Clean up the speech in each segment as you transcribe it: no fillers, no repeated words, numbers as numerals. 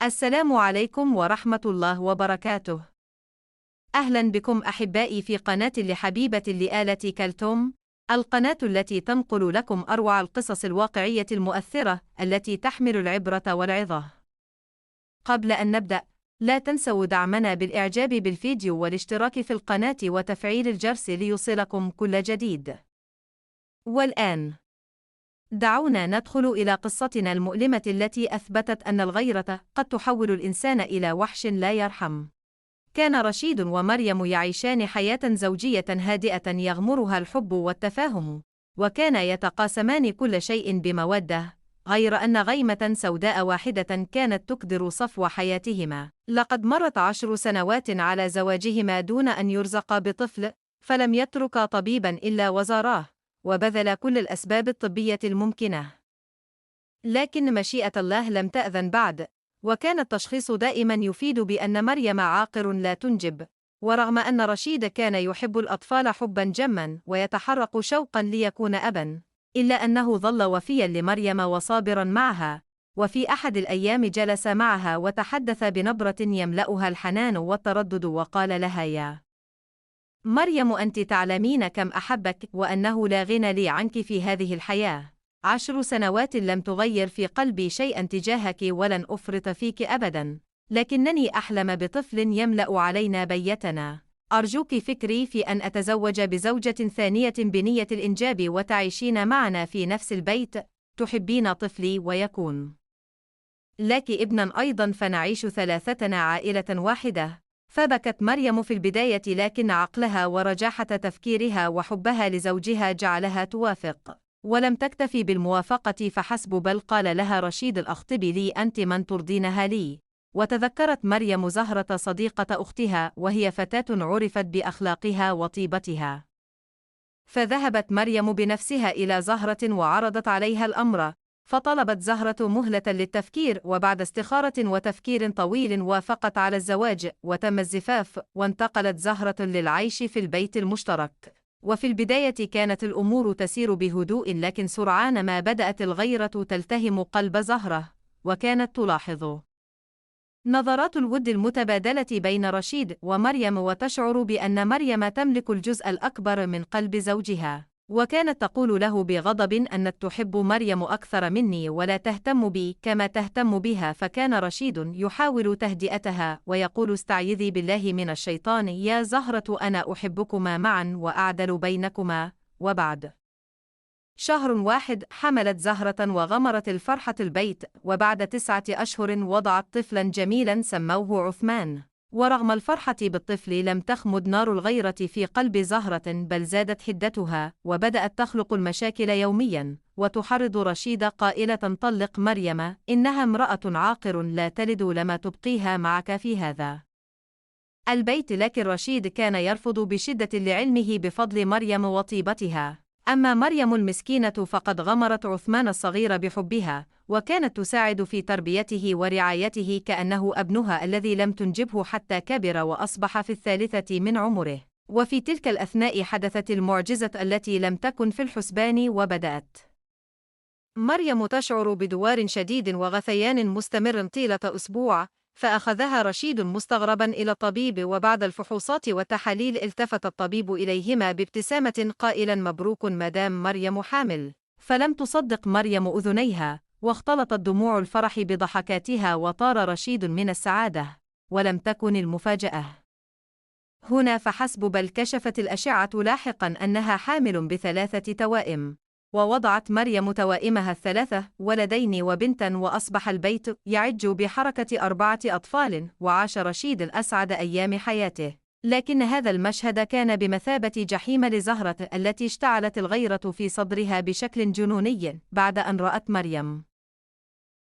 السلام عليكم ورحمة الله وبركاته. أهلا بكم أحبائي في قناة لحبيبة لآلة كلثوم، القناة التي تنقل لكم أروع القصص الواقعية المؤثرة التي تحمل العبرة والعظة. قبل أن نبدأ، لا تنسوا دعمنا بالإعجاب بالفيديو والاشتراك في القناة وتفعيل الجرس ليوصلكم كل جديد. والآن دعونا ندخل إلى قصتنا المؤلمة التي أثبتت أن الغيرة قد تحول الإنسان إلى وحش لا يرحم. كان رشيد ومريم يعيشان حياة زوجية هادئة يغمرها الحب والتفاهم، وكان يتقاسمان كل شيء بمودة، غير أن غيمة سوداء واحدة كانت تكدر صفو حياتهما. لقد مرت 10 سنوات على زواجهما دون أن يرزقا بطفل، فلم يتركا طبيبا إلا وزاراه، وبذل كل الأسباب الطبية الممكنة. لكن مشيئة الله لم تأذن بعد، وكان التشخيص دائما يفيد بأن مريم عاقر لا تنجب. ورغم أن رشيد كان يحب الأطفال حبا جما ويتحرق شوقا ليكون أبا، إلا أنه ظل وفيا لمريم وصابرا معها. وفي أحد الأيام جلس معها وتحدث بنبرة يملأها الحنان والتردد وقال لها: يا مريم، أنت تعلمين كم أحبك وأنه لا غنى لي عنك في هذه الحياة. 10 سنوات لم تغير في قلبي شيئا تجاهك ولن أفرط فيك أبدا، لكنني أحلم بطفل يملأ علينا بيتنا. أرجوك فكري في أن أتزوج بزوجة ثانية بنية الإنجاب وتعيشين معنا في نفس البيت. تحبين طفلي ويكون لك ابنا أيضا، فنعيش ثلاثتنا عائلة واحدة. فبكت مريم في البداية، لكن عقلها ورجاحة تفكيرها وحبها لزوجها جعلها توافق. ولم تكتفي بالموافقة فحسب، بل قال لها رشيد: أخطبي لي، أنت من ترضينها لي. وتذكرت مريم زهرة صديقة أختها، وهي فتاة عرفت بأخلاقها وطيبتها. فذهبت مريم بنفسها إلى زهرة وعرضت عليها الأمر، فطلبت زهرة مهلة للتفكير، وبعد استخارة وتفكير طويل وافقت على الزواج، وتم الزفاف، وانتقلت زهرة للعيش في البيت المشترك. وفي البداية كانت الأمور تسير بهدوء، لكن سرعان ما بدأت الغيرة تلتهم قلب زهرة، وكانت تلاحظ نظرات الود المتبادلة بين رشيد ومريم، وتشعر بأن مريم تملك الجزء الأكبر من قلب زوجها. وكانت تقول له بغضب أنك تحب مريم أكثر مني ولا تهتم بي كما تهتم بها. فكان رشيد يحاول تهدئتها ويقول: استعيذي بالله من الشيطان يا زهرة، أنا أحبكما معا وأعدل بينكما. وبعد شهر واحد حملت زهرة وغمرت الفرحة البيت، وبعد 9 أشهر وضعت طفلا جميلا سموه عثمان. ورغم الفرحة بالطفل لم تخمد نار الغيرة في قلب زهرة، بل زادت حدتها، وبدأت تخلق المشاكل يوميا، وتحرض رشيد قائلة: طلق مريم، إنها امرأة عاقر لا تلد، لما تبقيها معك في هذا البيت. لكن رشيد كان يرفض بشدة لعلمه بفضل مريم وطيبتها. أما مريم المسكينة فقد غمرت عثمان الصغير بحبها، وكانت تساعد في تربيته ورعايته كأنه ابنها الذي لم تنجبه حتى كبر وأصبح في 3 من عمره. وفي تلك الأثناء حدثت المعجزة التي لم تكن في الحسبان، وبدأت مريم تشعر بدوار شديد وغثيان مستمر طيلة أسبوع. فأخذها رشيد مستغربا إلى الطبيب، وبعد الفحوصات والتحاليل التفت الطبيب إليهما بابتسامة قائلا: مبروك مدام مريم حامل. فلم تصدق مريم أذنيها، واختلطت دموع الفرح بضحكاتها، وطار رشيد من السعادة. ولم تكن المفاجأة هنا فحسب، بل كشفت الأشعة لاحقا أنها حامل ب3 توائم. ووضعت مريم توائمها ال3، ولدين وبنتا، وأصبح البيت يعج بحركة 4 أطفال، وعاش رشيد أسعد أيام حياته. لكن هذا المشهد كان بمثابة جحيم لزهرة التي اشتعلت الغيرة في صدرها بشكل جنوني بعد أن رأت مريم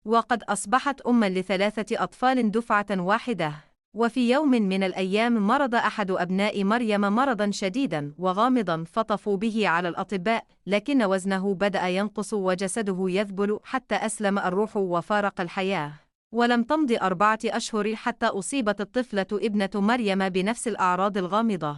وقد أصبحت أماً ل3 أطفال دفعة واحدة. وفي يوم من الأيام مرض أحد أبناء مريم مرضاً شديداً وغامضاً، فطفوا به على الأطباء، لكن وزنه بدأ ينقص وجسده يذبل حتى أسلم الروح وفارق الحياة. ولم تمض 4 أشهر حتى أصيبت الطفلة ابنة مريم بنفس الأعراض الغامضة،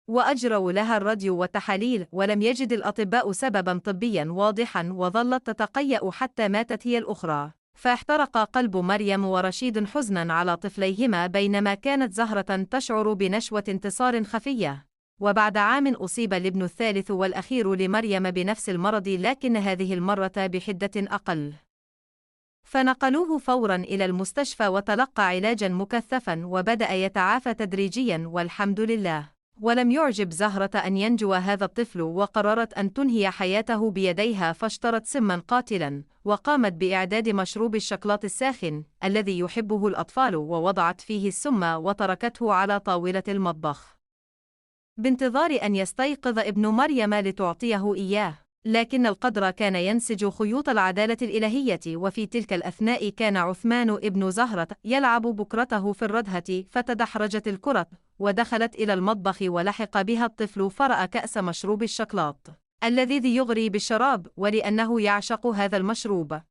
وأجروا لها الراديو والتحاليل، ولم يجد الأطباء سبباً طبياً واضحاً، وظلت تتقيأ حتى ماتت هي الأخرى. فاحترق قلب مريم ورشيد حزناً على طفليهما بينما كانت زهرة تشعر بنشوة انتصار خفية. وبعد عام أصيب الابن الثالث والأخير لمريم بنفس المرض، لكن هذه المرة بحدة أقل. فنقلوه فوراً إلى المستشفى وتلقى علاجاً مكثفاً وبدأ يتعافى تدريجياً والحمد لله. ولم يعجب زهرة أن ينجو هذا الطفل، وقررت أن تنهي حياته بيديها، فاشترت سماً قاتلاً وقامت بإعداد مشروب الشوكولاتة الساخن الذي يحبه الأطفال، ووضعت فيه السم وتركته على طاولة المطبخ بانتظار أن يستيقظ ابن مريم لتعطيه إياه. لكن القدر كان ينسج خيوط العدالة الإلهية، وفي تلك الأثناء كان عثمان ابن زهرة يلعب بكرته في الردهة، فتدحرجت الكرة ودخلت إلى المطبخ ولحق بها الطفل، فرأى كأس مشروب الشوكولاتة اللذيذ يغري بالشراب، ولأنه يعشق هذا المشروب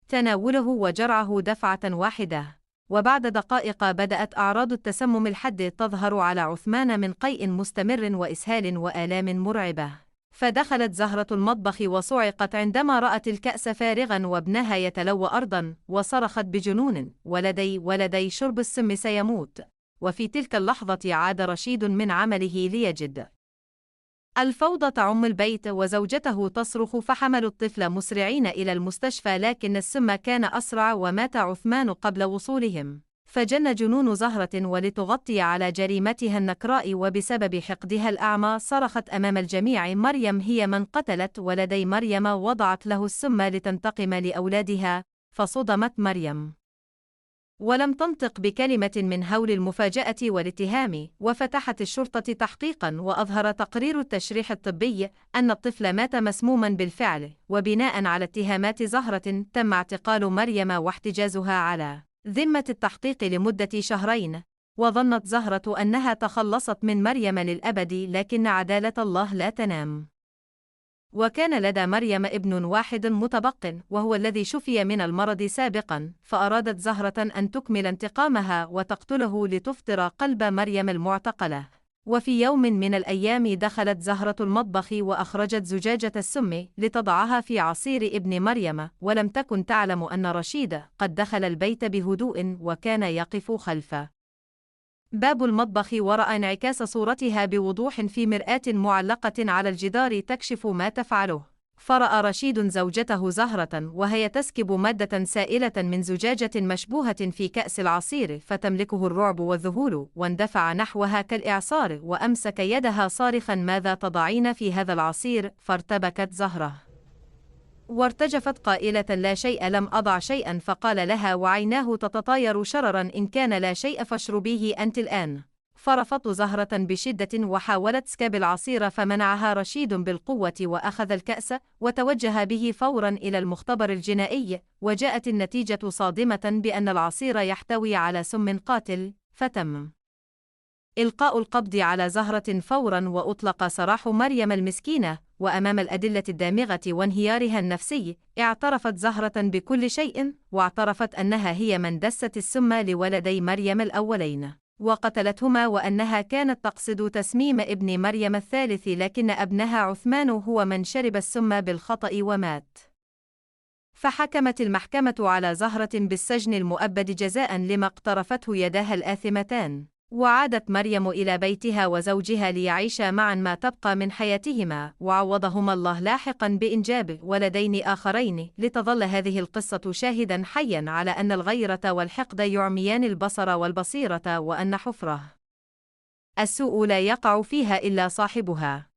تناوله وجرعه دفعة واحدة. وبعد دقائق بدأت أعراض التسمم الحاد تظهر على عثمان من قيء مستمر وإسهال وآلام مرعبة. فدخلت زهرة المطبخ وصعقت عندما رأت الكأس فارغاً وابنها يتلوى أرضاً، وصرخت بجنون: ولدي شرب السم سيموت. وفي تلك اللحظة عاد رشيد من عمله ليجد الفوضى تعم البيت وزوجته تصرخ، فحملوا الطفل مسرعين إلى المستشفى، لكن السم كان أسرع ومات عثمان قبل وصولهم. فجن جنون زهرة ولتغطي على جريمتها النكراء وبسبب حقدها الأعمى صرخت أمام الجميع: مريم هي من قتلت ولدي. مريم وضعت له السم لتنتقم لأولادها. فصدمت مريم ولم تنطق بكلمة من هول المفاجأة والاتهام. وفتحت الشرطة تحقيقاً، وأظهر تقرير التشريح الطبي أن الطفل مات مسموماً بالفعل. وبناءً على اتهامات زهرة تم اعتقال مريم واحتجازها على ذمة التحقيق لمدة شهرين. وظنت زهرة أنها تخلصت من مريم للأبد، لكن عدالة الله لا تنام. وكان لدى مريم ابن واحد متبق، وهو الذي شفي من المرض سابقاً. فأرادت زهرة أن تكمل انتقامها وتقتله لتفطر قلب مريم المعتقلة. وفي يوم من الأيام دخلت زهرة المطبخ وأخرجت زجاجة السم لتضعها في عصير ابن مريم، ولم تكن تعلم أن رشيد قد دخل البيت بهدوء وكان يقف خلف باب المطبخ، ورأى انعكاس صورتها بوضوح في مرآة معلقة على الجدار تكشف ما تفعله. فرأى رشيد زوجته زهرة وهي تسكب مادة سائلة من زجاجة مشبوهة في كأس العصير، فتملكه الرعب والذهول، واندفع نحوها كالإعصار وأمسك يدها صارخا: ماذا تضعين في هذا العصير؟ فارتبكت زهرة وارتجفت قائلة: لا شيء، لم أضع شيئا. فقال لها وعيناه تتطاير شررا: إن كان لا شيء فاشربيه أنت الآن. فرفضت زهرة بشدة وحاولت سكاب العصير، فمنعها رشيد بالقوة وأخذ الكأس وتوجه به فورا إلى المختبر الجنائي. وجاءت النتيجة صادمة بأن العصير يحتوي على سم قاتل. فتم إلقاء القبض على زهرة فورا وأطلق سراح مريم المسكينة. وأمام الأدلة الدامغة وانهيارها النفسي اعترفت زهرة بكل شيء، واعترفت أنها هي من دست السم لولدي مريم الأولين وقتلتهما، وأنها كانت تقصد تسميم ابن مريم الثالث، لكن ابنها عثمان هو من شرب السم بالخطأ ومات. فحكمت المحكمة على زهرة بالسجن المؤبد جزاء لما اقترفته يداها الآثمتان. وعادت مريم إلى بيتها وزوجها ليعيشا معا ما تبقى من حياتهما، وعوضهما الله لاحقا بإنجاب ولدين آخرين. لتظل هذه القصة شاهدا حيا على أن الغيرة والحقد يعميان البصر والبصيرة، وأن حفرة السوء لا يقع فيها إلا صاحبها.